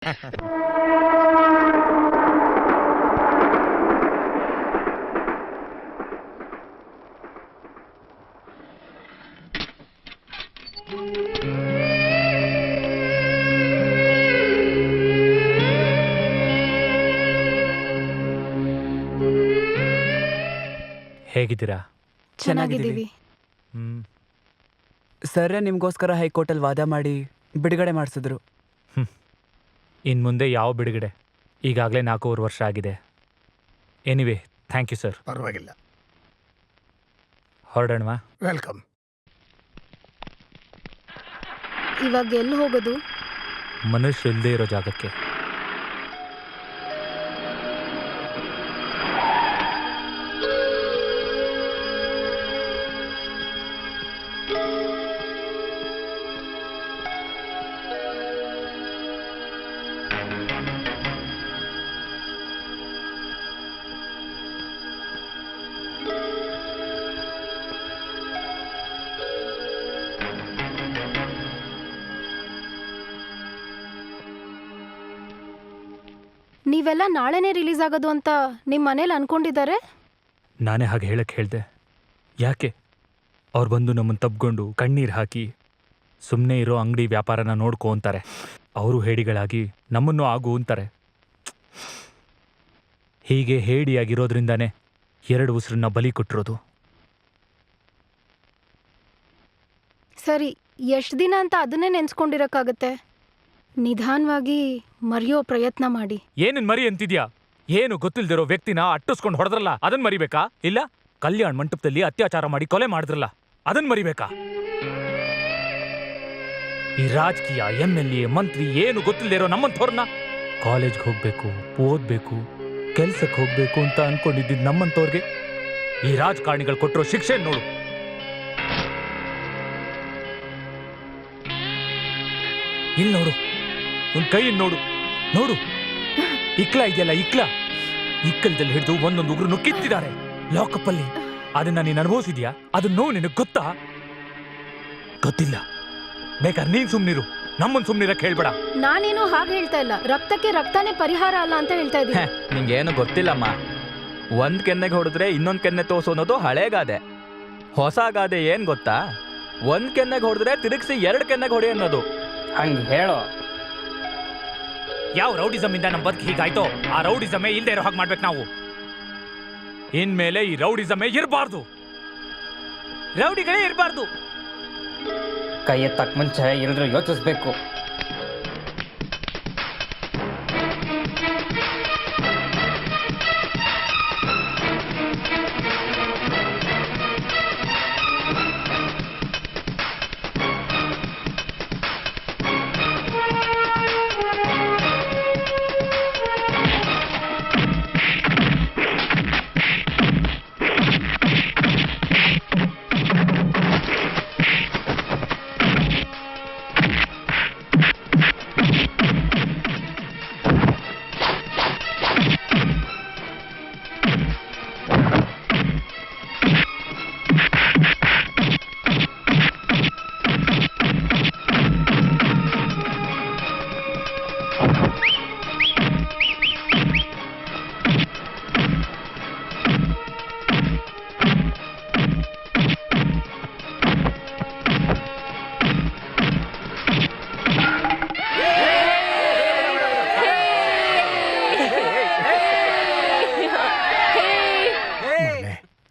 ಹೇಗಿದ್ದೀರಾ? ಚೆನ್ನಾಗಿದ್ದೀವಿ. ಸರ್ ನಿಮಗೋಸ್ಕರ ಹೈಕೋರ್ಟಲ್ಲಿ ವಾದ ಮಾಡಿ ಬಿಡುಗಡೆ ಮಾಡಿಸಿದ್ರು. ಇನ್ನು ಮುಂದೆ ಯಾವ ಬಿಡುಗಡೆ? ಈಗಾಗಲೇ 4 ವರ್ಷ ಆಗಿದೆ. Anyway thank you sir. ಪರವಾಗಿಲ್ಲ. ಹೊರಡೋಣವಾ? ವೆಲ್ಕಮ್. ಇವಾಗ ಎಲ್ಲಿ ಹೋಗೋದು? ಮನುಷ್ಯ ಇಲ್ಲದೆ ಇರೋ ಜಾಗಕ್ಕೆ. ನೀವೆಲ್ಲ ನಾಳೆನೇ ರಿಲೀಸ್ ಆಗೋದು ಅಂತ ನಿಮ್ಮ ಮನೇಲಿ ಅನ್ಕೊಂಡಿದ್ದಾರೆ. ನಾನೇ ಹಾಗೆ ಹೇಳಕ್ಕೆ ಹೇಳ್ದೆ. ಯಾಕೆ? ಅವ್ರು ಬಂದು ನಮ್ಮನ್ನು ತಬ್ಕೊಂಡು ಕಣ್ಣೀರು ಹಾಕಿ ಸುಮ್ಮನೆ ಇರೋ ಅಂಗಡಿ ವ್ಯಾಪಾರನ ನೋಡ್ಕೊ ಅಂತಾರೆ. ಅವರು ಹೇಡಿಗಳಾಗಿ ನಮ್ಮನ್ನು ಆಗು ಅಂತಾರೆ. ಹೀಗೆ ಹೇಡಿಯಾಗಿರೋದ್ರಿಂದಾನೇ 2 ಉಸಿರನ್ನ ಬಲಿ ಕೊಟ್ಟಿರೋದು. ಸರಿ, ಎಷ್ಟು ದಿನ ಅಂತ ಅದನ್ನೇ ನೆನ್ಸ್ಕೊಂಡಿರಕ್ಕಾಗತ್ತೆ? ನಿಧಾನವಾಗಿ ಮರೆಯೋ ಪ್ರಯತ್ನ ಮಾಡಿ. ಏನನ್ ಮರಿ ಅಂತಿದ್ಯಾ? ಏನು ಗೊತ್ತಿಲ್ದಿರೋ ವ್ಯಕ್ತಿನ ಅಟ್ಟಿಸ್ಕೊಂಡು ಹೊಡೆದ್ರಲ್ಲ, ಅದನ್ ಮರಿಬೇಕಾ? ಇಲ್ಲ ಕಲ್ಯಾಣ ಮಂಟಪದಲ್ಲಿ ಅತ್ಯಾಚಾರ ಮಾಡಿ ಕೊಲೆ ಮಾಡಿದ್ರಲ್ಲ, ಅದನ್ ಮರಿಬೇಕಾ? ಈ ರಾಜಕೀಯ MLA ಮಂತ್ರಿ ಏನು ಗೊತ್ತಿಲ್ದಿರೋ ನಮ್ಮಂಥವ್ರನ್ನ ಕಾಲೇಜ್ಗೆ ಹೋಗ್ಬೇಕು, ಓದ್ಬೇಕು, ಕೆಲ್ಸಕ್ಕೆ ಹೋಗ್ಬೇಕು ಅಂತ ಅನ್ಕೊಂಡಿದ್ದಿದ್ ನಮ್ಮಂಥವ್ರಿಗೆ ಈ ರಾಜಕಾರಣಿಗಳು ಕೊಟ್ಟಿರೋ ಶಿಕ್ಷೆ ನೋಡು. ಇಲ್ಲಿ ನೋಡು, ಒಂದ್ ಕೈ ನೋಡು, ನೋಡು, ಇಕ್ಲ ಇದೆಯಲ್ಲ, ಇಕ್ಕಲದಲ್ಲಿ ಹಿಡಿದು ಒಂದೊಂದು ಉಗ್ರನ್ನು ಕಿತ್ತಿದ್ದಾರೆ ಲಾಕಪ್ ಅಲ್ಲಿ. ಅದನ್ನ ನೀನ್ ಅನುಭವಿಸಿದ್ಯಾ? ಅದನ್ನ ನೋವು ನಿನಗ್ ಗೊತ್ತಾ? ಗೊತ್ತಿಲ್ಲ. ಬೇಕಾದ್ರೆ ನೀನ್ ಸುಮ್ನಿರು, ನಮ್ಮನ್ ಸುಮ್ನಿರಕ್ ಹೇಳ್ಬೇಡ. ನಾನೇನು ಹಾಗೆ ಹೇಳ್ತಾ ಇಲ್ಲ. ರಕ್ತಕ್ಕೆ ರಕ್ತನೇ ಪರಿಹಾರ ಅಲ್ಲ ಅಂತ ಹೇಳ್ತಾ ಇದ್ದೀನಿ. ನಿಂಗೇನು ಗೊತ್ತಿಲ್ಲಮ್ಮ. ಒಂದ್ ಕೆನ್ನೆಗೆ ಹೊಡೆದ್ರೆ ಇನ್ನೊಂದ್ ಕೆನ್ನೆ ತೋರ್ಸು ಅನ್ನೋದು ಹಳೇ ಗಾದೆ. ಹೊಸ ಗಾದೆ ಏನ್ ಗೊತ್ತಾ? ಒಂದ್ ಕೆನ್ನೆಗೆ ಹೊಡೆದ್ರೆ ತಿರುಗಿಸಿ 2 ಕೆನ್ನೆಗೆ ಹೊಡಿ ಅನ್ನೋದು. ಹಂಗ ಹೇಳೋ. ಯಾವ ರೌಡಿಸಮ್ ಇಂದ ನಮ್ ಬದುಕು ಹೀಗಾಯ್ತೋ ಆ ರೌಡಿಸಮೇ ಇಲ್ದೇ ಇರೋ ಹಾಗೆ ಮಾಡ್ಬೇಕು ನಾವು. ಇನ್ಮೇಲೆ ಈ ರೌಡಿಸಮೇ ಇರಬಾರ್ದು, ರೌಡಿಗಳೇ ಇರಬಾರ್ದು. ಕೈ ಎತ್ತಕ್ ಮುಂಚೆ ಎಲ್ಲರೂ ಯೋಚಿಸ್ಬೇಕು.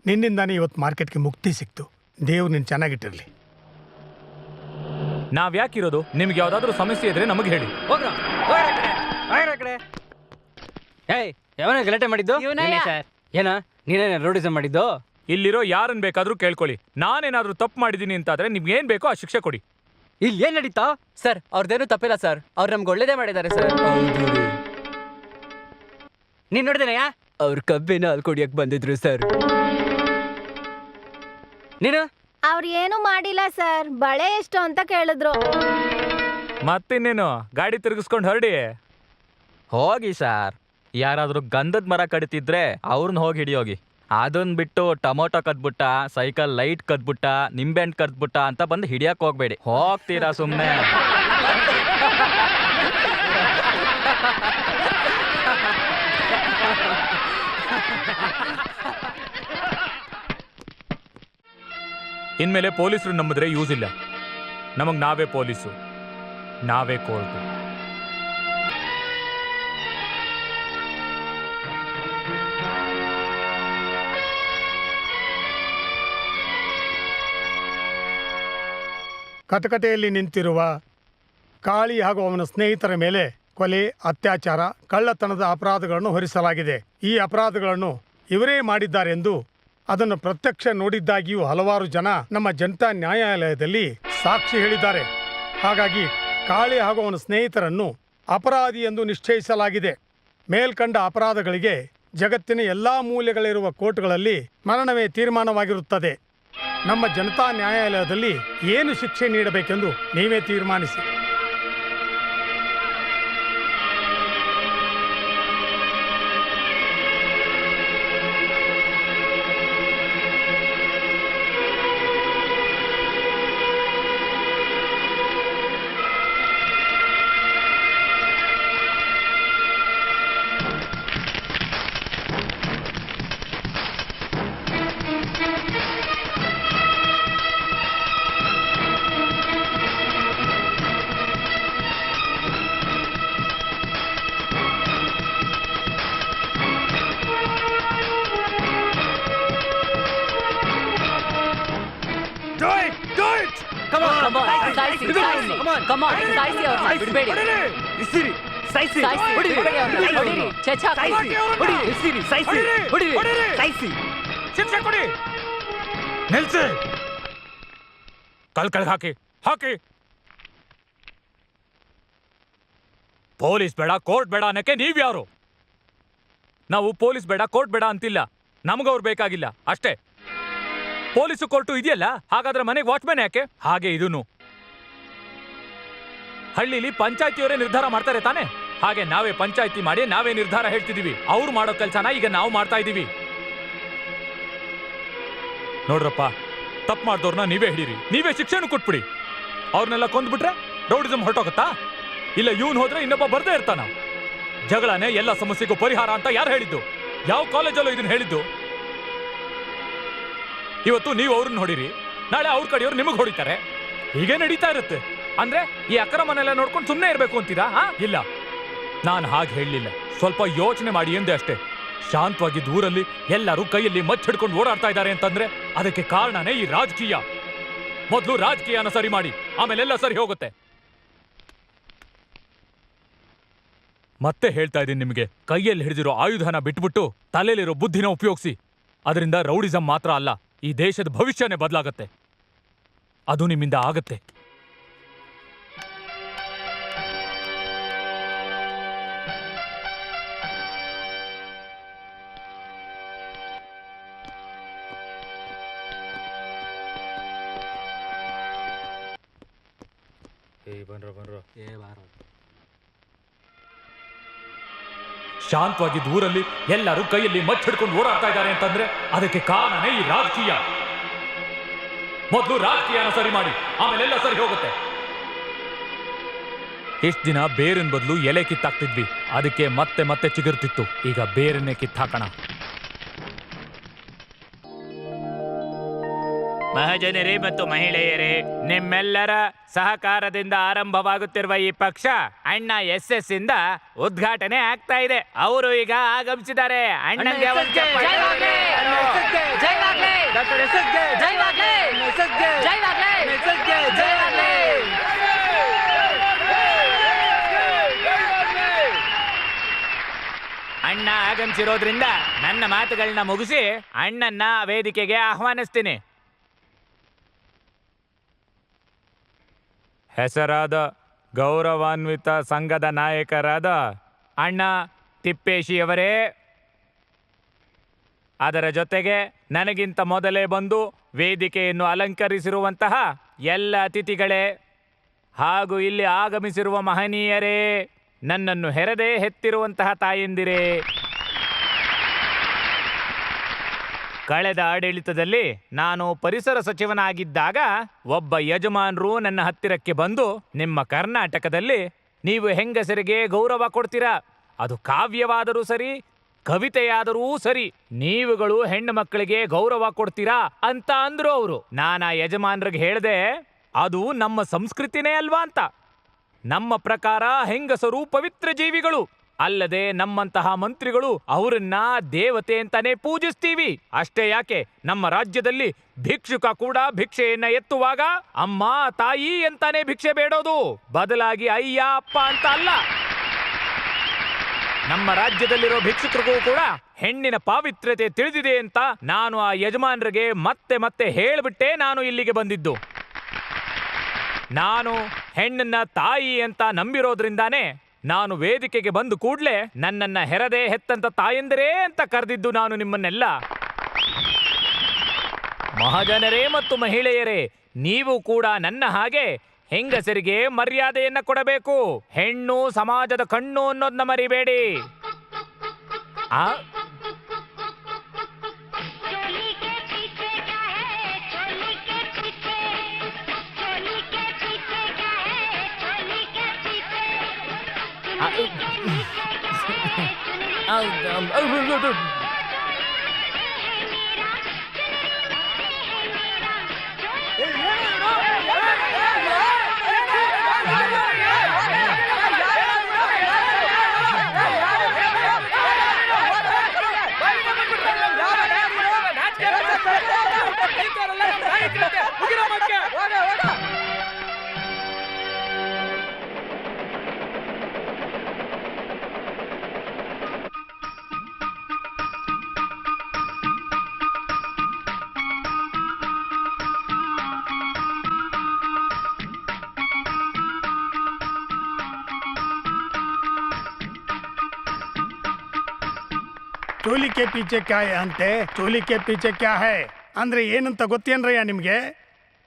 ನಿನ್ನಿಂದಾನೇ ಇವತ್ತು ಮಾರ್ಕೆಟ್ಗೆ ಮುಕ್ತಿ ಸಿಕ್ತು. ದೇವ್ರು ನಿನ್ ಚೆನ್ನಾಗಿಟ್ಟಿರ್ಲಿ. ನಾವ್ ಯಾಕಿರೋದು? ನಿಮ್ಗೆ ಯಾವ್ದಾದ್ರು ಸಮಸ್ಯೆ ಇದ್ರೆ ನಮಗೆ ಹೇಳಿ. ಯಾವನ ಗಲಾಟೆ ಮಾಡಿದ್ದು? ಏನ ನೀನೇನ ರೋಡಿಸಮ್ ಮಾಡಿದ್ದು? ಇಲ್ಲಿರೋ ಯಾರನ್ ಬೇಕಾದ್ರೂ ಕೇಳ್ಕೊಳ್ಳಿ. ನಾನೇನಾದ್ರೂ ತಪ್ಪು ಮಾಡಿದೀನಿ ಅಂತಾದ್ರೆ ನಿಮ್ಗೆ ಏನ್ ಬೇಕೋ ಆ ಶಿಕ್ಷೆ ಕೊಡಿ. ಇಲ್ಲಿ ಏನ್ ನಡೀತಾ? ಸರ್ ಅವ್ರದ್ದೇನು ತಪ್ಪಿಲ್ಲ ಸರ್, ಅವ್ರು ನಮ್ಗೆ ಒಳ್ಳೇದೇ ಮಾಡಿದ್ದಾರೆ ಸರ್. ನೀನ್ ನೋಡಿದೇನಯ್ಯ? ಅವ್ರ ಕಬ್ಬಿನ ಹಾಲು ಕುಡಿಯಕ್ ಬಂದಿದ್ರು ಸರ್. ನೀನು? ಅವ್ರು ಏನು ಮಾಡಿಲ್ಲ ಸರ್, ಬಳೆ ಎಷ್ಟು ಅಂತ ಕೇಳಿದ್ರು. ಮತ್ತಿನ್ನೇನು, ಗಾಡಿ ತಿರುಗಿಸ್ಕೊಂಡು ಹೊರಡಿ. ಹೋಗಿ ಸಾರ್. ಯಾರಾದ್ರೂ ಗಂಧದ ಮರ ಕಡಿತಿದ್ರೆ ಅವ್ರನ್ನ ಹೋಗಿ ಹಿಡಿಯೋಗಿ. ಅದನ್ನ ಬಿಟ್ಟು ಟೊಮೊಟೊ ಕದ್ಬಿಟ್ಟ, ಸೈಕಲ್ ಲೈಟ್ ಕದ್ಬಿಟ್ಟ, ನಿಂಬೆಹಣ್ಣು ಕದ್ಬಿಟ್ಟ ಅಂತ ಬಂದು ಹಿಡಿಯಕ್ ಹೋಗ್ಬೇಡಿ. ಹೋಗ್ತೀರಾ ಸುಮ್ಮನೆ? ಇನ್ಮೇಲೆ ಪೊಲೀಸರು ನಂಬಿದ್ರೆ ಯೂಸ್ ಇಲ್ಲ. ನಮಗ್ ನಾವೇ ಪೊಲೀಸು, ನಾವೇ ಕೋರ್ಟು. ಕಟಕಟೆಯಲ್ಲಿ ನಿಂತಿರುವ ಕಾಳಿ ಹಾಗೂ ಅವನ ಸ್ನೇಹಿತರ ಮೇಲೆ ಕೊಲೆ, ಅತ್ಯಾಚಾರ, ಕಳ್ಳತನದ ಅಪರಾಧಗಳನ್ನು ಹೊರಿಸಲಾಗಿದೆ. ಈ ಅಪರಾಧಗಳನ್ನು ಇವರೇ ಮಾಡಿದ್ದಾರೆಂದು ಅದನ್ನು ಪ್ರತ್ಯಕ್ಷ ನೋಡಿದ್ದಾಗಿಯೂ ಹಲವಾರು ಜನ ನಮ್ಮ ಜನತಾ ನ್ಯಾಯಾಲಯದಲ್ಲಿ ಸಾಕ್ಷಿ ಹೇಳಿದ್ದಾರೆ. ಹಾಗಾಗಿ ಕಾಳಿ ಹಾಗೂ ಅವನ ಸ್ನೇಹಿತರನ್ನು ಅಪರಾಧಿ ಎಂದು ನಿಶ್ಚಯಿಸಲಾಗಿದೆ. ಮೇಲ್ಕಂಡ ಅಪರಾಧಗಳಿಗೆ ಜಗತ್ತಿನ ಎಲ್ಲಾ ಮೂಲೆಗಳಿರುವ ಕೋರ್ಟ್ಗಳಲ್ಲಿ ಮರಣವೇ ತೀರ್ಮಾನವಾಗಿರುತ್ತದೆ. ನಮ್ಮ ಜನತಾ ನ್ಯಾಯಾಲಯದಲ್ಲಿ ಏನು ಶಿಕ್ಷೆ ನೀಡಬೇಕೆಂದು ನೀವೇ ತೀರ್ಮಾನಿಸಿ. ಶಿಕ್ಷೆ ಕೊಡಿ. ನಿಲ್ಸಿ. ಕಲ್ ಹಾಕಿ ಹಾಕಿ. ಪೊಲೀಸ್ ಬೇಡ, ಕೋರ್ಟ್ ಬೇಡ ಅನ್ನಕ್ಕೆ ನೀವ್ಯಾರು? ನಾವು ಪೊಲೀಸ್ ಬೇಡ, ಕೋರ್ಟ್ ಬೇಡ ಅಂತಿಲ್ಲ. ನಮಗವ್ರು ಬೇಕಾಗಿಲ್ಲ ಅಷ್ಟೇ. ಪೊಲೀಸು ಕೋರ್ಟು ಇದೆಯಲ್ಲ, ಹಾಗಾದ್ರೆ ಮನೆಗೆ ವಾಚ್ಮ್ಯಾನ್ ಯಾಕೆ? ಹಾಗೆ ಇದೂನು ಹಳ್ಳಿಲಿ ಪಂಚಾಯತಿಯವರೇ ನಿರ್ಧಾರ ಮಾಡ್ತಾರೆ ತಾನೆ. ಹಾಗೆ ನಾವೇ ಪಂಚಾಯತಿ ಮಾಡಿ ನಾವೇ ನಿರ್ಧಾರ ಹೇಳ್ತಿದೀವಿ. ಅವ್ರು ಮಾಡೋ ಕೆಲ್ಸನ ಈಗ ನಾವು ಮಾಡ್ತಾ ಇದೀವಿ. ನೋಡ್ರಪ್ಪ, ತಪ್ಪು ಮಾಡ್ದವ್ರನ್ನ ನೀವೇ ಹಿಡೀರಿ, ನೀವೇ ಶಿಕ್ಷೆನೂ ಕೊಟ್ಬಿಡಿ. ಅವ್ರನ್ನೆಲ್ಲ ಕೊಂದ್ಬಿಟ್ರೆ ರೌಡಿಸಮ್ ಹೊರಟೋಗತ್ತಾ? ಇಲ್ಲ ಇವನ್ ಹೋದ್ರೆ ಇನ್ನೊಬ್ಬ ಬರ್ದೇ ಇರ್ತಾನ. ಜಗಳನೇ ಎಲ್ಲ ಸಮಸ್ಯೆಗೂ ಪರಿಹಾರ ಅಂತ ಯಾರು ಹೇಳಿದ್ದು? ಯಾವ ಕಾಲೇಜಲ್ಲೂ ಇದನ್ನ ಹೇಳಿದ್ದು? ಇವತ್ತು ನೀವು ಅವ್ರನ್ನ ಹೊಡಿರಿ, ನಾಳೆ ಅವ್ರ ಕಡೆಯವ್ರು ನಿಮಗ್ ಹೊಡಿತಾರೆ. ಹೀಗೆ ನಡೀತಾ ಇರುತ್ತೆ. ಅಂದ್ರೆ ಈ ಅಕ್ರಮನೆಲ್ಲ ನೋಡ್ಕೊಂಡು ಸುಮ್ಮನೆ ಇರ್ಬೇಕು ಅಂತೀರಾ? ಇಲ್ಲ, ನಾನು ಹಾಗೆ ಹೇಳಲಿಲ್ಲ. ಸ್ವಲ್ಪ ಯೋಚನೆ ಮಾಡಿ ಎಂದೆ ಅಷ್ಟೇ. ಶಾಂತವಾಗಿದ್ದ ಊರಲ್ಲಿ ಎಲ್ಲರೂ ಕೈಯಲ್ಲಿ ಮಚ್ಚಿಡ್ಕೊಂಡು ಓಡಾಡ್ತಾ ಇದ್ದಾರೆ ಅಂತಂದ್ರೆ ಅದಕ್ಕೆ ಕಾರಣನೇ ಈ ರಾಜಕೀಯ. ಮೊದಲು ರಾಜಕೀಯನ ಸರಿ ಮಾಡಿ, ಆಮೇಲೆಲ್ಲ ಸರಿ ಹೋಗುತ್ತೆ. ಮತ್ತೆ ಹೇಳ್ತಾ ಇದ್ದೀನಿ ನಿಮಗೆ, ಕೈಯಲ್ಲಿ ಹಿಡಿದಿರೋ ಆಯುಧನ ಬಿಟ್ಬಿಟ್ಟು ತಲೆಯಲ್ಲಿರೋ ಬುದ್ಧಿನ ಉಪಯೋಗಿಸಿ. ಅದರಿಂದ ರೌಡಿಸಂ ಮಾತ್ರ ಅಲ್ಲ, ಈ ದೇಶದ ಭವಿಷ್ಯನೇ ಬದಲಾಗತ್ತೆ. ಅದು ನಿಮ್ಮಿಂದ ಆಗತ್ತೆ. ಶಾಂತವಾಗಿದ್ದ ಊರಲ್ಲಿ ಎಲ್ಲರೂ ಕೈಯಲ್ಲಿ ಮಚ್ಚಿಡ್ಕೊಂಡು ಓಡಾಡ್ತಾ ಇದ್ದಾರೆ ಅಂತಂದ್ರೆ ಅದಕ್ಕೆ ಕಾರಣನೇ ಈ ರಾಜಕೀಯ. ಮೊದಲು ರಾಜಕೀಯನ ಸರಿ ಮಾಡಿ, ಆಮೇಲೆಲ್ಲ ಸರಿ ಹೋಗುತ್ತೆ. ಇಷ್ಟ ದಿನ ಬೇರಿನ ಬದಲು ಎಲೆ ಕಿತ್ತಾಕ್ತಿದ್ವಿ, ಅದಕ್ಕೆ ಮತ್ತೆ ಮತ್ತೆ ಚಿಗುರ್ತಿತ್ತು. ಈಗ ಬೇರನ್ನೇ ಕಿತ್ತಾಕೋಣ. ಮಹಾಜನರೇ ಮತ್ತು ಮಹಿಳೆಯರೇ, ನಿಮ್ಮೆಲ್ಲರ ಸಹಕಾರದಿಂದ ಆರಂಭವಾಗುತ್ತಿರುವ ಈ ಪಕ್ಷ ಅಣ್ಣ SS ಇಂದ ಉದ್ಘಾಟನೆ ಆಗ್ತಾ ಇದೆ. ಅವರು ಈಗ ಆಗಮಿಸಿದ್ದಾರೆ. ಅಣ್ಣಂಗೆ ಒಂದು ಚಪ್ಪಾಳೆ. ಅಣ್ಣ ಆಗಮಿಸಿರೋದ್ರಿಂದ ನನ್ನ ಮಾತುಗಳನ್ನ ಮುಗಿಸಿ ಅಣ್ಣನ್ನ ವೇದಿಕೆಗೆ ಆಹ್ವಾನಿಸ್ತೀನಿ. ಹೆಸರಾದ ಗೌರವಾನ್ವಿತ ಸಂಘದ ನಾಯಕರಾದ ಅಣ್ಣ ತಿಪ್ಪೇಶಿಯವರೇ, ಅದರ ಜೊತೆಗೆ ನನಗಿಂತ ಮೊದಲೇ ಬಂದು ವೇದಿಕೆಯನ್ನು ಅಲಂಕರಿಸಿರುವಂತಹ ಎಲ್ಲ ಅತಿಥಿಗಳೇ ಹಾಗೂ ಇಲ್ಲಿ ಆಗಮಿಸಿರುವ ಮಹನೀಯರೇ, ನನ್ನನ್ನು ಹೆರದೇ ಹೆತ್ತಿರುವಂತಹ ತಾಯಂದಿರೇ, ಕಳೆದ ಆಡಳಿತದಲ್ಲಿ ನಾನು ಪರಿಸರ ಸಚಿವನಾಗಿದ್ದಾಗ ಒಬ್ಬ ಯಜಮಾನರು ನನ್ನ ಹತ್ತಿರಕ್ಕೆ ಬಂದು ನಿಮ್ಮ ಕರ್ನಾಟಕದಲ್ಲಿ ನೀವು ಹೆಂಗಸರಿಗೆ ಗೌರವ ಕೊಡ್ತೀರಾ. ಅದು ಕಾವ್ಯವಾದರೂ ಸರಿ, ಕವಿತೆಯಾದರೂ ಸರಿ. ನೀವುಗಳು ಹೆಣ್ಣು ಮಕ್ಕಳಿಗೆ ಗೌರವ ಕೊಡ್ತೀರಾ ಅಂತ ಅಂದ್ರು ಅವರು. ನಾನಾ ಯಜಮಾನ್ರಿಗೆ ಹೇಳ್ದೆ, ಅದು ನಮ್ಮ ಸಂಸ್ಕೃತಿನೇ ಅಲ್ವಾ ಅಂತ. ನಮ್ಮ ಪ್ರಕಾರ ಹೆಂಗಸರು ಪವಿತ್ರ ಜೀವಿಗಳು. ಅಲ್ಲದೆ ನಮ್ಮಂತಹ ಮಂತ್ರಿಗಳು ಅವರನ್ನ ದೇವತೆ ಅಂತಾನೆ ಪೂಜಿಸ್ತೀವಿ. ಅಷ್ಟೇ ಯಾಕೆ, ನಮ್ಮ ರಾಜ್ಯದಲ್ಲಿ ಭಿಕ್ಷುಕ ಕೂಡ ಭಿಕ್ಷೆಯನ್ನ ಎತ್ತುವಾಗ ಅಮ್ಮ ತಾಯಿ ಅಂತಾನೆ ಭಿಕ್ಷೆ ಬೇಡೋದು, ಬದಲಾಗಿ ಅಯ್ಯ ಅಪ್ಪ ಅಂತ ಅಲ್ಲ. ನಮ್ಮ ರಾಜ್ಯದಲ್ಲಿರೋ ಭಿಕ್ಷುಕರಿಗೂ ಕೂಡ ಹೆಣ್ಣಿನ ಪಾವಿತ್ರ್ಯತೆ ತಿಳಿದಿದೆ ಅಂತ ನಾನು ಆ ಯಜಮಾನರಿಗೆ ಮತ್ತೆ ಮತ್ತೆ ಹೇಳ್ಬಿಟ್ಟೆ ನಾನು ಇಲ್ಲಿಗೆ ಬಂದಿದ್ದು. ನಾನು ಹೆಣ್ಣನ್ನ ತಾಯಿ ಅಂತ ನಂಬಿರೋದ್ರಿಂದಾನೇ ನಾನು ವೇದಿಕೆಗೆ ಬಂದು ಕೂಡ್ಲೆ ನನ್ನನ್ನ ಹೆರದೆ ಹೆತ್ತಂತ ತಾಯಂದಿರೇ ಅಂತ ಕರೆದಿದ್ದು ನಾನು ನಿಮ್ಮನ್ನೆಲ್ಲ. ಮಹಾಜನರೇ ಮತ್ತು ಮಹಿಳೆಯರೇ, ನೀವು ಕೂಡ ನನ್ನ ಹಾಗೆ ಹೆಂಗಸರಿಗೆ ಮರ್ಯಾದೆಯನ್ನ ಕೊಡಬೇಕು. ಹೆಣ್ಣು ಸಮಾಜದ ಕಣ್ಣು ಅನ್ನೋದನ್ನ ಮರಿಬೇಡಿ. ಆ ಚೋಲಿ ಕೆ ಪೀಚೆ ಕ್ಯಾ ಹೈ ಅಂತೆ, ಚೋಲಿ ಕೆ ಪೀಚೆ ಕ್ಯಾ ಹೈ ಅಂದ್ರೆ ಏನಂತ ಗೊತ್ತೇನ್ರಯ್ಯ ನಿಮ್ಗೆ?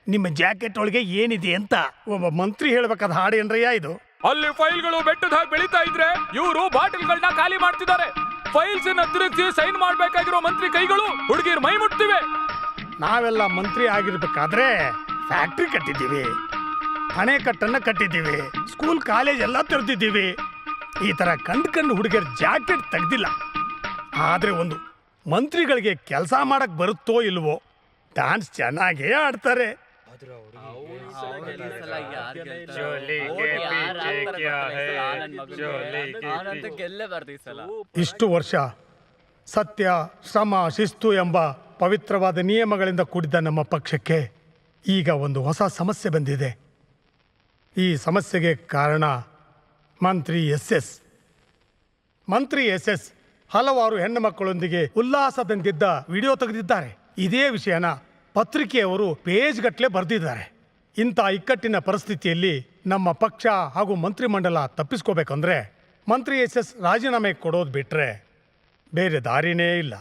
ನಿಮ್ಮ ಜಾಕೆಟ್ ಒಳಗೆ ಏನಿದೆ ಅಂತ ಒಬ್ಬ ಮಂತ್ರಿ ಹೇಳ್ಬೇಕಾದ ಹಾಡೇನ್ರಯ್ಯ ಇದು? ಅಲ್ಲಿ ಫೈಲ್ಗಳು ಬೆಟ್ಟದ ಹಾಗೆ ಬೆಳೀತಾ ಇದ್ರೆ ಇವರು ಬಾಟಲ್ಗಳನ್ನ ಖಾಲಿ ಮಾಡ್ತಿದ್ದಾರೆ. ಫೈಲ್ಸ್ ಅನ್ನ ತಿರುಗಿಸಿ ಸೈನ್ ಮಾಡ್ಬೇಕಾಗಿರೋ ಮಂತ್ರಿ ಕೈಗಳು ಹುಡುಗಿರ್ ಮೈ ಮುಟ್ತಿವೆ. ನಾವೆಲ್ಲ ಮಂತ್ರಿ ಆಗಿರ್ಬೇಕಾದ್ರೆ ಫ್ಯಾಕ್ಟ್ರಿ ಕಟ್ಟಿದ್ದೀವಿ, ಅಣೆಕಟ್ಟನ್ನ ಕಟ್ಟಿದ್ದೀವಿ, ಸ್ಕೂಲ್ ಕಾಲೇಜ್ ಎಲ್ಲ ತೆರೆದಿದ್ದೀವಿ. ಈ ತರ ಕಂಡು ಹುಡುಗಿಯರ್ ಜಾಕೆಟ್ ತೆಗ್ದಿಲ್ಲ. ಆದ್ರೆ ಒಂದು ಮಂತ್ರಿಗಳಿಗೆ ಕೆಲಸ ಮಾಡಕ್ ಬರುತ್ತೋ ಇಲ್ವೋ, ಡ್ಯಾನ್ಸ್ ಚೆನ್ನಾಗೇ ಆಡ್ತಾರೆ. ಇಷ್ಟು ವರ್ಷ ಸತ್ಯ, ಶ್ರಮ, ಶಿಸ್ತು ಎಂಬ ಪವಿತ್ರವಾದ ನಿಯಮಗಳಿಂದ ಕೂಡಿದ ನಮ್ಮ ಪಕ್ಷಕ್ಕೆ ಈಗ ಒಂದು ಹೊಸ ಸಮಸ್ಯೆ ಬಂದಿದೆ. ಈ ಸಮಸ್ಯೆಗೆ ಕಾರಣ ಮಂತ್ರಿ ಎಸ್. ಮಂತ್ರಿ ಎಸ್ ಹಲವಾರು ಹೆಣ್ಣು ಮಕ್ಕಳೊಂದಿಗೆ ಉಲ್ಲಾಸದಿಂದಿದ್ದ ವಿಡಿಯೋ ತೆಗೆದಿದ್ದಾರೆ. ಇದೇ ವಿಷಯನ ಪತ್ರಿಕೆಯವರು ಪೇಜ್ ಗಟ್ಟಲೆ ಬರೆದಿದ್ದಾರೆ. ಇಂಥ ಇಕ್ಕಟ್ಟಿನ ಪರಿಸ್ಥಿತಿಯಲ್ಲಿ ನಮ್ಮ ಪಕ್ಷ ಹಾಗೂ ಮಂತ್ರಿಮಂಡಲ ತಪ್ಪಿಸ್ಕೋಬೇಕಂದ್ರೆ ಮಂತ್ರಿ ಎಸ್ ರಾಜೀನಾಮೆ ಕೊಡೋದು ಬಿಟ್ರೆ ಬೇರೆ ದಾರಿನೇ ಇಲ್ಲ.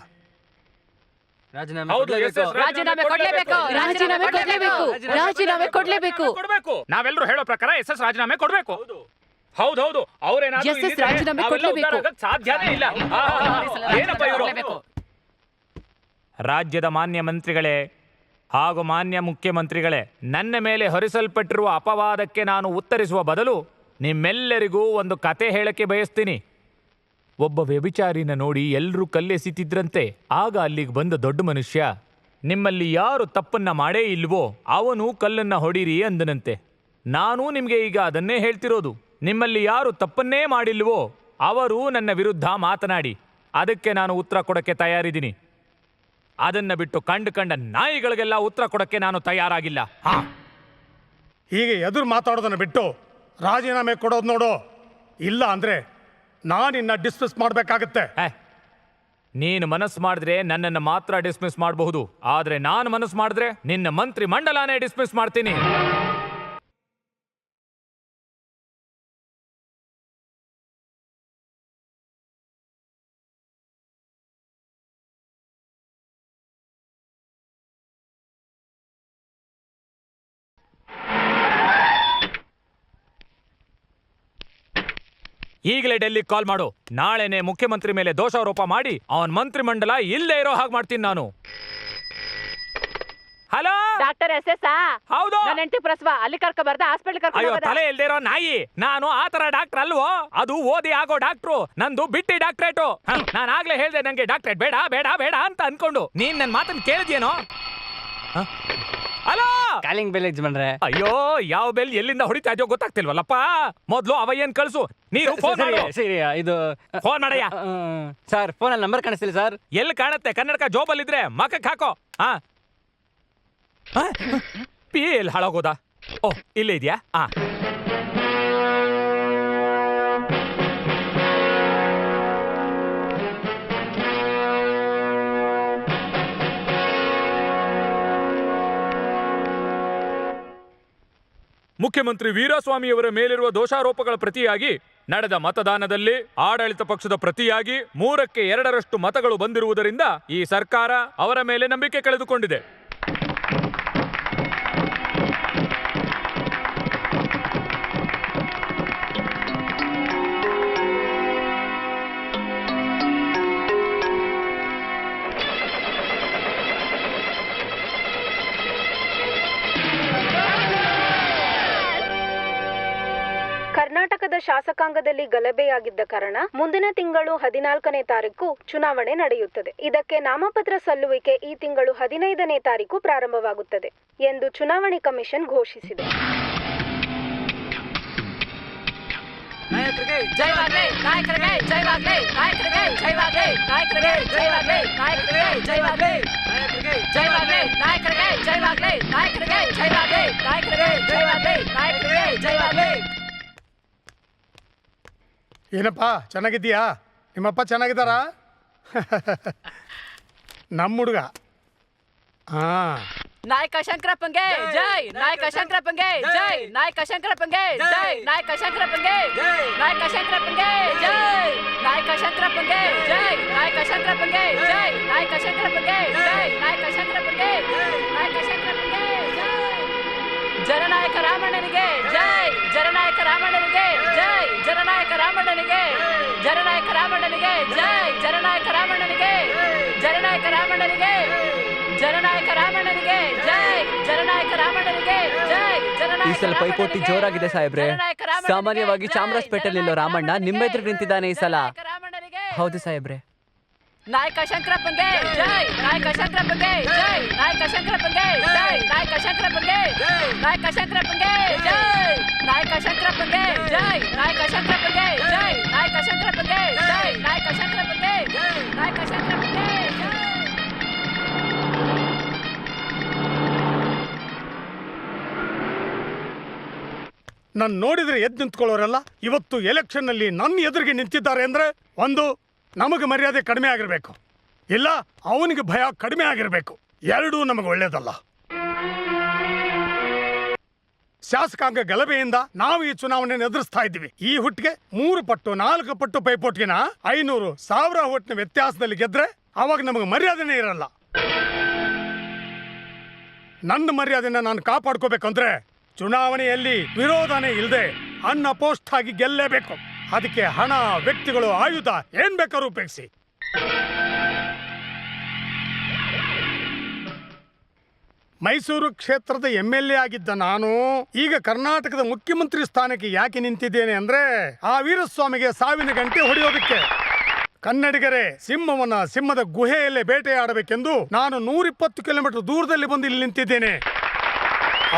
ನಾವೆಲ್ಲರೂ ಹೇಳೋ ಪ್ರಕಾರ ಎಸ್ ರಾಜೀನಾಮೆ ಕೊಡ್ಬೇಕು. ಹೌದೌದು, ಸಾಧ್ಯನೇ ಇಲ್ಲ. ಏನಪ್ಪ ಇವರು? ರಾಜ್ಯದ ಮಾನ್ಯ ಮಂತ್ರಿಗಳೇ ಹಾಗೂ ಮಾನ್ಯ ಮುಖ್ಯಮಂತ್ರಿಗಳೇ, ನನ್ನ ಮೇಲೆ ಹೊರಿಸಲ್ಪಟ್ಟಿರುವ ಅಪವಾದಕ್ಕೆ ನಾನು ಉತ್ತರಿಸುವ ಬದಲು ನಿಮ್ಮೆಲ್ಲರಿಗೂ ಒಂದು ಕತೆ ಹೇಳಕ್ಕೆ ಬಯಸ್ತೀನಿ. ಒಬ್ಬ ವ್ಯಭಿಚಾರಿನ ನೋಡಿ ಎಲ್ಲರೂ ಕಲ್ಲೆಸಿತಿದ್ರಂತೆ. ಆಗ ಅಲ್ಲಿಗೆ ಬಂದ ದೊಡ್ಡ ಮನುಷ್ಯ, ನಿಮ್ಮಲ್ಲಿ ಯಾರು ತಪ್ಪನ್ನ ಮಾಡೇ ಇಲ್ವೋ ಅವನು ಕಲ್ಲನ್ನ ಹೊಡೀರಿ ಅಂದನಂತೆ. ನಾನು ನಿಮಗೆ ಈಗ ಅದನ್ನೇ ಹೇಳ್ತಿರೋದು. ನಿಮ್ಮಲ್ಲಿ ಯಾರು ತಪ್ಪನ್ನೇ ಮಾಡಿಲ್ವೋ ಅವರು ನನ್ನ ವಿರುದ್ಧ ಮಾತನಾಡಿ, ಅದಕ್ಕೆ ನಾನು ಉತ್ತರ ಕೊಡಕ್ಕೆ ತಯಾರಿದ್ದೀನಿ. ಅದನ್ನ ಬಿಟ್ಟು ಕಂಡ ನಾಯಿಗಳಿಗೆಲ್ಲ ಉತ್ತರ ಕೊಡಕ್ಕೆ ನಾನು ತಯಾರಾಗಿಲ್ಲ. ಹೀಗೆ ಎದುರು ಮಾತಾಡೋದನ್ನ ಬಿಟ್ಟು ರಾಜೀನಾಮೆ ಕೊಡೋದು ನೋಡು. ಇಲ್ಲ ಅಂದ್ರೆ ನಾನಿನ್ನ ಡಿಸ್ಮಿಸ್ ಮಾಡಬೇಕಾಗತ್ತೆ. ನೀನು ಮನಸ್ಸು ಮಾಡಿದ್ರೆ ನನ್ನನ್ನು ಮಾತ್ರ ಡಿಸ್ಮಿಸ್ ಮಾಡಬಹುದು, ಆದ್ರೆ ನಾನು ಮನಸ್ಸು ಮಾಡಿದ್ರೆ ನಿನ್ನ ಮಂತ್ರಿ ಮಂಡಲನೇ ಡಿಸ್ಮಿಸ್ ಮಾಡ್ತೀನಿ. ಈಗಲೇ ಡೆಲ್ಲಿಗೆ ಕಾಲ್ ಮಾಡು. ನಾಳೆನೆ ಮುಖ್ಯಮಂತ್ರಿ ಮೇಲೆ ದೋಷಾರೋಪ ಮಾಡಿ ಅವನ ಮಂತ್ರಿಮಂಡಲ ಇಲ್ಲೇ ಇರೋ ಹಾಗೆ ಮಾಡ್ತೀನಿ ನಾನು. ಹಲೋ ಡಾಕ್ಟರ್ ಎಸ್ ಎಸ್ ಹೌದು ನನ್ನ ಹೆಂಡತಿ ಪ್ರಸವ ಅಲ್ಲಿ ಕರ್ಕೊ ಬರ್ದ ಹಾಸ್ಪಿಟಲ್ ಅಯ್ಯೋ ಕರ್ಕೊ ತಲೆ ಇಲ್ದಿರೋ ನಾಯಿ, ನಾನು ಆ ತರ ಡಾಕ್ಟರ್ ಅಲ್ವೋ, ಅದು ಓದಿ ಆಗೋ ಡಾಕ್ಟ್ರು, ನಂದು ಬಿಟ್ಟಿ ಡಾಕ್ಟ್ರೇಟು. ನಾನು ಆಗ್ಲೇ ಹೇಳ್ದೆ ನಂಗೆ ಡಾಕ್ಟ್ರೇಟ್ ಬೇಡ ಬೇಡ ಬೇಡ ಅಂತ ಅನ್ಕೊಂಡು. ನೀನ್ ನನ್ನ ಮಾತನ್ನ ಕೇಳಿದ್ಯೇನೋ? ಹಲೋ ಕಾಲಿಂಗ್ ಬೆಲ್ ಯಜಮಾನ್ರೆ. ಅಯ್ಯೋ ಯಾವ ಬೆಲ್ ಎಲ್ಲಿಂದ ಹೊಡಿತಾ ಇದೆಯೋ ಗೊತ್ತಾಗ್ತಿಲ್ವಲ್ಲಪ್ಪ. ಮೊದ್ಲು ಅವಯ್ಯನ್ ಕಳ್ಸು, ನೀನು ಫೋನ್ ಸರಿ ಮಾಡು. ಸರಿ ಇದು ಫೋನ್ ಮಾಡಯ್ಯ. ಸರ್ ಫೋನಲ್ಲಿ ನಂಬರ್ ಕಾಣಿಸ್ತಿಲ್ಲ ಸರ್. ಎಲ್ಲಿ ಕಾಣತ್ತೆ? ಕನ್ನಡಕ ಜೋಬಲ್ಲಿದ್ರೆ ಮಕಕ್ ಹಾಕೋ. ಪಿ ಎಲ್ಲಿ ಹಾಳಾಗೋದಾ? ಓ ಇಲ್ಲೇ ಇದೆಯಾ? ಮುಖ್ಯಮಂತ್ರಿ ವೀರಸ್ವಾಮಿಯವರ ಮೇಲಿರುವ ದೋಷಾರೋಪಗಳ ಪ್ರತಿಯಾಗಿ ನಡೆದ ಮತದಾನದಲ್ಲಿ ಆಡಳಿತ ಪಕ್ಷದ ಪ್ರತಿಯಾಗಿ 3ಕ್ಕೆ 2ರಷ್ಟು ಮತಗಳು ಬಂದಿರುವುದರಿಂದ ಈ ಸರ್ಕಾರ ಅವರ ಮೇಲೆ ನಂಬಿಕೆ ಕಳೆದುಕೊಂಡಿದೆ. ಕರ್ನಾಟಕದ ಶಾಸಕಾಂಗದಲ್ಲಿ ಗಲಭೆಯಾಗಿದ್ದ ಕಾರಣ ಮುಂದಿನ ತಿಂಗಳು 14ನೇ ತಾರೀಕು ಚುನಾವಣೆ ನಡೆಯುತ್ತದೆ. ಇದಕ್ಕೆ ನಾಮಪತ್ರ ಸಲ್ಲುವಿಕೆ ಈ ತಿಂಗಳು 15ನೇ ತಾರೀಕು ಪ್ರಾರಂಭವಾಗುತ್ತದೆ ಎಂದು ಚುನಾವಣೆ ಕಮಿಷನ್ ಘೋಷಿಸಿದೆ. ನಾಯಕರಿಗೆ ಜಯವಾಗಲಿ, ನಾಯಕರಿಗೆ ಜಯವಾಗಲಿ, ನಾಯಕರಿಗೆ ಜಯವಾಗಲಿ, ನಾಯಕರಿಗೆ ಜಯವಾಗಲಿ, ನಾಯಕರಿಗೆ ಜಯವಾಗಲಿ, ನಾಯಕರಿಗೆ ಜಯವಾಗಲಿ, ನಾಯಕರಿಗೆ ಜಯವಾಗಲಿ, ನಾಯಕರಿಗೆ ಜಯವಾಗಲಿ, ನಾಯಕರಿಗೆ ಜಯವಾಗಲಿ, ನಾಯಕರಿಗೆ ಜಯವಾಗಲಿ. ಏನಪ್ಪ ಚೆನ್ನಾಗಿದ್ದೀಯಾ? ನಿಮ್ಮಪ್ಪ ಚೆನ್ನಾಗಿದ್ದಾರಾ? ನಮ್ಮ ಹುಡುಗ. ನಾಯಕ ಶಂಕರಪ್ಪಂಗೆ ಜೈ, ನಾಯಕ ಶಂಕರಪ್ಪಂಗೆ ಜೈ, ನಾಯಕ ಶಂಕರಪ್ಪಂಗೆ ಜೈ, ನಾಯಕ ಶಂಕರಪ್ಪಂಗೆ ಜೈ, ನಾಯಕ ಶಂಕರಪ್ಪಂಗೆ ಜೈ, ನಾಯಕ ಶಂಕರಪ್ಪಂಗೆ ಜೈ, ನಾಯಕ ಶಂಕರಪ್ಪಂಗೆ ಜೈ, ನಾಯಕ ಶಂಕರಪ್ಪಂಗೆ ಜೈ, ನಾಯಕ ಶಂಕರಪ್ಪಂಗೆ ಜೈ, ನಾಯಕ ಶಂಕರಪ್ಪಂಗೆ ಜೈ. ಜನನಾಯಕ ರಾಮಣ್ಣನಿಗೆ ಜೈ, ಜನನಾಯಕ ರಾಮಣ್ಣನಿಗೆ ಜೈ, ಜನನಾಯಕ ರಾಮಣ್ಣನಿಗೆ, ಜನನಾಯಕ ರಾಮಣ್ಣನಿಗೆ ಜೈ, ಜನನಾಯಕ ರಾಮಣ್ಣನಿಗೆ, ಜನನಾಯಕ ರಾಮಣ್ಣನಿಗೆ, ಜನನಾಯಕ ರಾಮಣ್ಣನಿಗೆ ಜೈ, ಜನನಾಯಕ ರಾಮಣ್ಣನಿಗೆ ಜೈ, ಈ ಸಲ ಪೈಪೋಟಿ ಜೋರಾಗಿದೆ ಸಾಹೇಬ್ರೆ. ಸಾಮಾನ್ಯವಾಗಿ ಚಾಮರಾಜಪೇಟೆಯಲ್ಲಿರೋ ರಾಮಣ್ಣ ನಿಮ್ಮ ಎದುರು ನಿಂತಿದ್ದಾನೆ ಈ ಸಲ. ಹೌದು ಸಾಹೇಬ್ರೆ. ನಾಯಕ ಶಂಕರಪ್ಪಂಗೆ ಜೈ, ನಾಯಕ ಶಂಕರಪ್ಪಂಗೆ ಜೈ, ನಾಯಕ ಶಂಕರಪ್ಪಂಗೆ ಜೈ, ನಾಯಕ ಶಂಕರಪ್ಪಂಗೆ ಜೈ, ನಾಯಕ ಶಂಕರಪ್ಪಂಗೆ ಜೈ, ನಾಯಕ ಶಂಕರಪ್ಪಂಗೆ ಜೈ, ನಾಯಕ ಶಂಕರಪ್ಪಂಗೆ ಜೈ, ನಾಯಕ ಶಂಕರಪ್ಪಂಗೆ ಜೈ, ನಾಯಕ ಶಂಕರಪ್ಪಂಗೆ ಜೈ, ನಾಯಕ ಶಂಕರಪ್ಪಂಗೆ ಜೈ. ನಾನು ನೋಡಿದ್ರೆ ಎದ್ದು ನಿಂತ್ಕೊಳ್ಳೋರೆಲ್ಲ ಇವತ್ತು ಎಲೆಕ್ಷನ್ನಲ್ಲಿ ನನ್ನ ಎದುರಿಗೆ ನಿಂತಿದ್ದಾರೆ ಅಂದರೆ ಒಂದು ನಮಗೆ ಮರ್ಯಾದೆ ಕಡಿಮೆ ಆಗಿರಬೇಕು, ಇಲ್ಲ ಅವನಿಗೆ ಭಯ ಕಡಿಮೆ ಆಗಿರಬೇಕು. ಎರಡೂ ನಮಗೆ ಒಳ್ಳೇದಲ್ಲ. ಶಾಸಕಾಂಗ ಗಲಭೆಯಿಂದ ನಾವು ಈ ಚುನಾವಣೆಯನ್ನು ಎದುರಿಸ್ತಾ ಇದ್ದೀವಿ. ಈ ಹುಟ್ಟಿಗೆ 3 ಪಟ್ಟು 4 ಪಟ್ಟು ಪೈಪೋಟಿನ 500,000 ಓಟ್ನ ವ್ಯತ್ಯಾಸದಲ್ಲಿ ಗೆದ್ರೆ ಅವಾಗ ನಮಗೆ ಮರ್ಯಾದೆನೇ ಇರಲ್ಲ. ನನ್ನ ಮರ್ಯಾದೆನ ನಾನು ಕಾಪಾಡ್ಕೋಬೇಕಂದ್ರೆ ಚುನಾವಣೆಯಲ್ಲಿ ವಿರೋಧನೇ ಇಲ್ಲದೆ ಅನ್ಅಪೋಸ್ಟ್ ಆಗಿ ಗೆಲ್ಲೇಬೇಕು. ಅದಕ್ಕೆ ಹಣ, ವ್ಯಕ್ತಿಗಳು, ಆಯುಧ ಏನ್ ಬೇಕಾದ್ರೂ ಉಪಯೋಗಿಸಿ. ಮೈಸೂರು ಕ್ಷೇತ್ರದ MLA ಆಗಿದ್ದ ನಾನು ಈಗ ಕರ್ನಾಟಕದ ಮುಖ್ಯಮಂತ್ರಿ ಸ್ಥಾನಕ್ಕೆ ಯಾಕೆ ನಿಂತಿದ್ದೇನೆ ಅಂದ್ರೆ ಆ ವೀರಸ್ವಾಮಿಗೆ ಸಾವಿನ ಗಂಟೆ ಹೊಡೆಯೋದಕ್ಕೆ. ಕನ್ನಡಿಗರೇ, ಸಿಂಹವನ್ನ ಸಿಂಹದ ಗುಹೆಯಲ್ಲೇ ಬೇಟೆಯಾಡಬೇಕೆಂದು ನಾನು 120 ಕಿಲೋಮೀಟರ್ ದೂರದಲ್ಲಿ ಬಂದು ಇಲ್ಲಿ ನಿಂತಿದ್ದೇನೆ.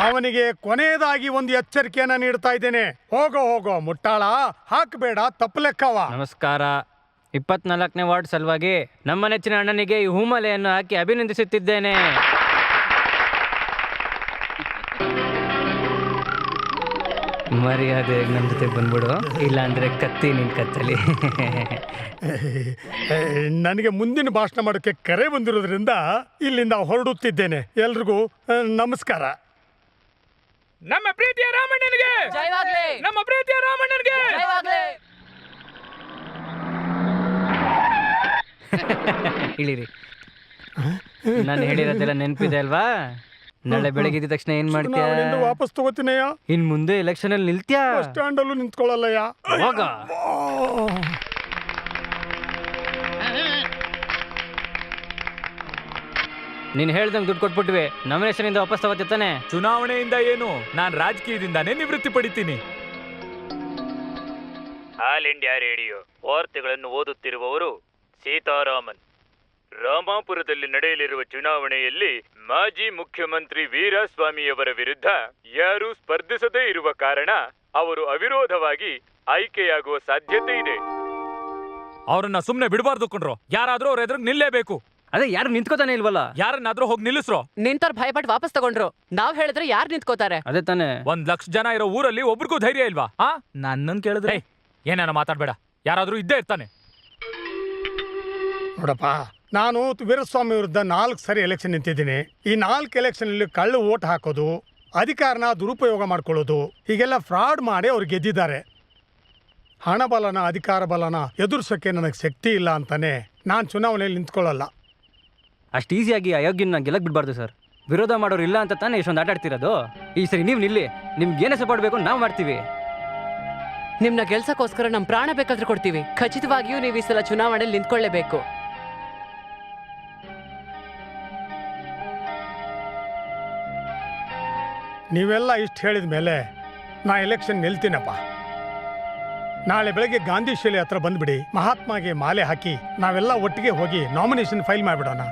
ಅವನಿಗೆ ಕೊನೆಯದಾಗಿ ಒಂದು ಎಚ್ಚರಿಕೆಯನ್ನ ನೀಡ್ತಾ ಇದ್ದೇನೆ. ಹೋಗೋ ಮುಟ್ಟಾಳ, ಹಾಕಬೇಡ ತಪ್ಪು ಲೆಕ್ಕವ. ನಮಸ್ಕಾರ. 24ನೇ ವಾರ್ಡ್ ಸಲುವಾಗಿ ನಮ್ಮ ನೆಚ್ಚಿನ ಅಣ್ಣನಿಗೆ ಈ ಹೂಮಾಲೆಯನ್ನು ಹಾಕಿ ಅಭಿನಂದಿಸುತ್ತಿದ್ದೇನೆ. ಮರ್ಯಾದೆ ನಮ್ಮ ಜೊತೆ ಬಂದ್ಬಿಡು, ಇಲ್ಲಾಂದ್ರೆ ಕತ್ತಿ ನಿನ್ ಕತ್ತಲಿ. ನನಗೆ ಮುಂದಿನ ಭಾಷಣ ಮಾಡೋಕ್ಕೆ ಕರೆ ಬಂದಿರೋದ್ರಿಂದ ಇಲ್ಲಿಂದ ಹೊರಡುತ್ತಿದ್ದೇನೆ. ಎಲ್ರಿಗೂ ನಮಸ್ಕಾರ. ನಮ್ಮ ಪ್ರೀತಿಯ ರಾಮಣ್ಣನಿಗೆ ಜಯವಾಗಲಿ, ನಮ್ಮ ಪ್ರೀತಿಯ ರಾಮಣ್ಣನಿಗೆ ಜಯವಾಗಲಿ. ಇಳಿರಿ. ನಾನು ಹೇಳಿರೋದೆಲ್ಲ ನೆನಪಿದೆ ಅಲ್ವಾ? ನಾಳೆ ಬೆಳಗ್ಗೆ ಎದ್ದ ತಕ್ಷಣ ಏನ್ ಮಾಡ್ತೀಯ? ಚುನಾವಣೆಯಿಂದ ವಾಪಸ್ ತಗೋತೀನಯ್ಯ. ಇನ್ ಮುಂದೆ ಎಲೆಕ್ಷನ್ ಅಲ್ಲಿ ನಿಲ್ತ್ಯಾ? ಬಸ್ ಸ್ಟ್ಯಾಂಡ್ ಅಲ್ಲೂ ನಿಂತ್ಕೊಳ್ಳಲ್ಲಯ್ಯ. ಹೋಗ. ನೀನ್ ಹೇಳ್ದಂಗೆ ದುಡ್ಡು ಕೊಟ್ಬಿಟ್ವಿ ನಾಮಿನೇಷನ್ ಇಂದ ವಾಪಸ್ ತಗೋತಿತ್ತಾನೆ. ಚುನಾವಣೆಯಿಂದ ಏನು, ನಾನ್ ರಾಜಕೀಯದಿಂದಾನೇ ನಿವೃತ್ತಿ ಪಡಿತೀನಿ. ಆಲ್ ಇಂಡಿಯಾ ರೇಡಿಯೋ ವಾರ್ತೆಗಳನ್ನು ಓದುತ್ತಿರುವವರು ಸೀತಾರಾಮನ್. ರಾಮಾಪುರದಲ್ಲಿ ನಡೆಯಲಿರುವ ಚುನಾವಣೆಯಲ್ಲಿ ಮಾಜಿ ಮುಖ್ಯಮಂತ್ರಿ ವೀರಸ್ವಾಮಿಯವರ ವಿರುದ್ಧ ಯಾರೂ ಸ್ಪರ್ಧಿಸದೇ ಇರುವ ಕಾರಣ ಅವರು ಅವಿರೋಧವಾಗಿ ಆಯ್ಕೆಯಾಗುವ ಸಾಧ್ಯತೆ ಇದೆ. ಅವ್ರನ್ನ ಸುಮ್ನೆ ಬಿಡಬಾರ್ದು ಕೊಂಡ್ರು, ಯಾರಾದ್ರೂ ಅವ್ರ ಎದುರು ನಿಲ್ಲೇಬೇಕು. ಅದೇ ಯಾರು ನಿಂತ್ಕೋತಾನೆ ಇಲ್ವಲ್ಲ. ಯಾರನ್ನಾದ್ರೂ ಹೋಗಿ ನಿಲ್ಲಿಸ್ರೋ. ನಿಂತವ್ರು ಭಯಪಟ್ಟು ವಾಪಸ್ ತಗೊಂಡ್ರು. ನಾವ್ ಹೇಳಿದ್ರೆ ಯಾರು ನಿಂತ್ಕೋತಾರೆ? ಅದೇ ತಾನೇ. 1,00,000 ಜನ ಇರೋ ಊರಲ್ಲಿ ಒಬ್ರಿಗೂ ಧೈರ್ಯ ಇಲ್ವಾ? ನನ್ನನ್ ಕೇಳಿದ್ರೆ ಏನೇನ ಮಾತಾಡ್ಬೇಡ, ಯಾರಾದ್ರೂ ಇದ್ದೇ ಇರ್ತಾನೆ. ನೋಡಪ್ಪ, ನಾನು ವೀರಸ್ವಾಮಿ ವಿರುದ್ಧ 4 ಸರಿ ಎಲೆಕ್ಷನ್ ನಿಂತಿದ್ದೀನಿ. ಈ 4 ಎಲೆಕ್ಷನಲ್ಲಿ ಕಳ್ಳು ಓಟ್ ಹಾಕೋದು, ಅಧಿಕಾರನ ದುರುಪಯೋಗ ಮಾಡ್ಕೊಳ್ಳೋದು, ಹೀಗೆಲ್ಲ ಫ್ರಾಡ್ ಮಾಡಿ ಅವ್ರು ಗೆದ್ದಿದ್ದಾರೆ. ಹಣ ಬಲನ ಅಧಿಕಾರ ಬಲನ ಎದುರಿಸೋಕ್ಕೆ ನನಗೆ ಶಕ್ತಿ ಇಲ್ಲ ಅಂತಾನೆ ನಾನು ಚುನಾವಣೆಯಲ್ಲಿ ನಿಂತ್ಕೊಳ್ಳಲ್ಲ. ಅಷ್ಟು ಈಸಿಯಾಗಿ ಅಯೋಗ್ಯನ ಗೆಲ್ಲಕ್ ಬಿಡ್ಬಾರ್ದು ಸರ್. ವಿರೋಧ ಮಾಡೋರು ಇಲ್ಲ ಅಂತ ತಾನೇ ಇಷ್ಟೊಂದು ಆಟ ಆಡ್ತಿರೋದು. ಈ ಸರಿ ನೀವು ನಿಲ್ಲಿ, ನಿಮ್ಗೆ ಏನೇ ಸಪೋರ್ಟ್ ಬೇಕು ನಾವು ಮಾಡ್ತೀವಿ. ನಿಮ್ನ ಗೆಲ್ಸಕ್ಕೋಸ್ಕರ ನಮ್ ಪ್ರಾಣ ಬೇಕಾದ್ರೂ ಕೊಡ್ತೀವಿ. ಖಚಿತವಾಗಿಯೂ ನೀವು ಈ ಸಲ ಚುನಾವಣೆಯಲ್ಲಿ ನಿಂತ್ಕೊಳ್ಳೇಬೇಕು. ನೀವೆಲ್ಲ ಇಷ್ಟು ಹೇಳಿದ ಮೇಲೆ ನಾ ಎಲೆಕ್ಷನ್ ನಿಲ್ತೀನಪ್ಪ. ನಾಳೆ ಬೆಳಗ್ಗೆ ಗಾಂಧಿ ಶಿಲೆ ಹತ್ರ ಬಂದ್ಬಿಡಿ, ಮಹಾತ್ಮಾಗೆ ಮಾಲೆ ಹಾಕಿ ನಾವೆಲ್ಲ ಒಟ್ಟಿಗೆ ಹೋಗಿ ನಾಮಿನೇಷನ್ ಫೈಲ್ ಮಾಡಿಬಿಡೋಣ.